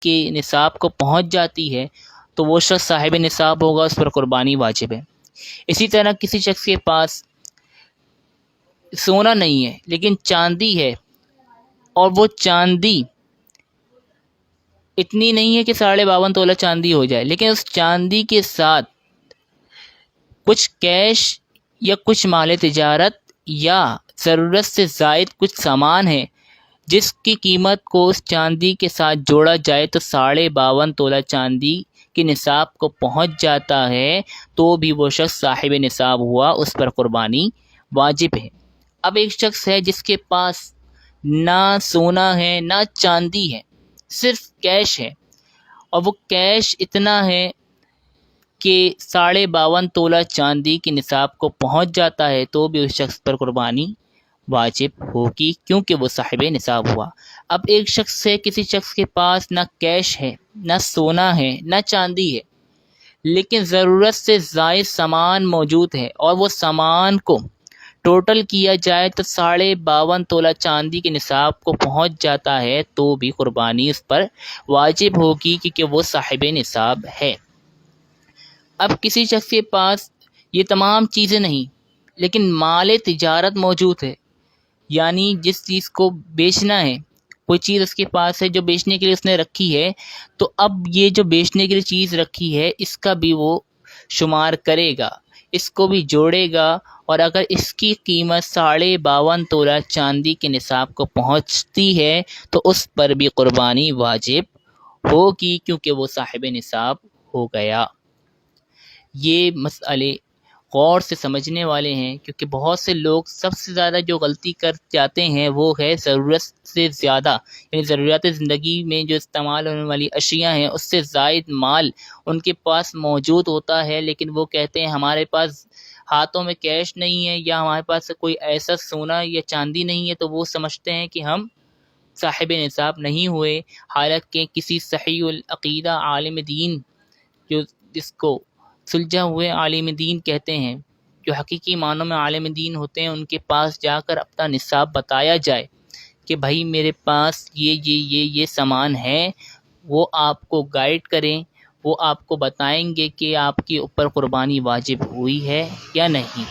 کے نصاب کو پہنچ جاتی ہے تو وہ شخص صاحب نصاب ہوگا، اس پر قربانی واجب ہے۔ اسی طرح کسی شخص کے پاس سونا نہیں ہے لیکن چاندی ہے، اور وہ چاندی اتنی نہیں ہے کہ 52.5 تولہ چاندی ہو جائے، لیکن اس چاندی کے ساتھ کچھ کیش یا کچھ مال تجارت یا ضرورت سے زائد کچھ سامان ہے جس کی قیمت کو اس چاندی کے ساتھ جوڑا جائے تو 52.5 تولہ چاندی کے نصاب کو پہنچ جاتا ہے، تو بھی وہ شخص صاحب نصاب ہوا، اس پر قربانی واجب ہے۔ اب ایک شخص ہے جس کے پاس نہ سونا ہے نہ چاندی ہے، صرف کیش ہے، اور وہ کیش اتنا ہے کہ 52.5 تولہ چاندی کے نصاب کو پہنچ جاتا ہے، تو بھی اس شخص پر قربانی واجب ہوگی کیونکہ وہ صاحب نصاب ہوا۔ اب ایک شخص ہے، کسی شخص کے پاس نہ کیش ہے نہ سونا ہے نہ چاندی ہے، لیکن ضرورت سے زائد سامان موجود ہے، اور وہ سامان کو ٹوٹل کیا جائے تو 52.5 تولہ چاندی کے نصاب کو پہنچ جاتا ہے، تو بھی قربانی اس پر واجب ہوگی کیونکہ وہ صاحب نصاب ہے۔ اب کسی شخص کے پاس یہ تمام چیزیں نہیں لیکن مال تجارت موجود ہے، یعنی جس چیز کو بیچنا ہے، کوئی چیز اس کے پاس ہے جو بیچنے کے لیے اس نے رکھی ہے، تو اب یہ جو بیچنے کے لیے چیز رکھی ہے اس کا بھی وہ شمار کرے گا، اس کو بھی جوڑے گا، اور اگر اس کی قیمت 52.5 تولہ چاندی کے نصاب کو پہنچتی ہے تو اس پر بھی قربانی واجب ہوگی کیونکہ وہ صاحب نصاب ہو گیا۔ یہ مسئلے غور سے سمجھنے والے ہیں، کیونکہ بہت سے لوگ سب سے زیادہ جو غلطی کر جاتے ہیں وہ ہے ضرورت سے زیادہ، یعنی ضروریات زندگی میں جو استعمال ہونے والی اشیاء ہیں اس سے زائد مال ان کے پاس موجود ہوتا ہے، لیکن وہ کہتے ہیں ہمارے پاس ہاتھوں میں کیش نہیں ہے یا ہمارے پاس کوئی ایسا سونا یا چاندی نہیں ہے، تو وہ سمجھتے ہیں کہ ہم صاحب نصاب نہیں ہوئے، حالانکہ کسی صحیح العقیدہ عالم دین جو جس کو سلجھا ہوئے عالم دین کہتے ہیں، جو حقیقی معنوں میں عالم دین ہوتے ہیں، ان کے پاس جا کر اپنا نصاب بتایا جائے کہ بھائی میرے پاس یہ سامان ہے، وہ آپ کو گائیڈ کریں، وہ آپ کو بتائیں گے کہ آپ کے اوپر قربانی واجب ہوئی ہے یا نہیں،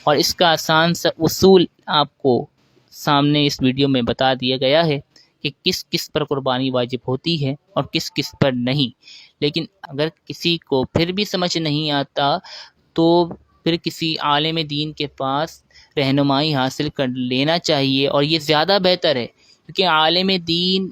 اور اس کا آسان سا اصول آپ کو سامنے اس ویڈیو میں بتا دیا گیا ہے کہ کس کس پر قربانی واجب ہوتی ہے اور کس کس پر نہیں۔ لیکن اگر کسی کو پھر بھی سمجھ نہیں آتا تو پھر کسی عالم دین کے پاس رہنمائی حاصل کر لینا چاہیے، اور یہ زیادہ بہتر ہے کیونکہ عالم دین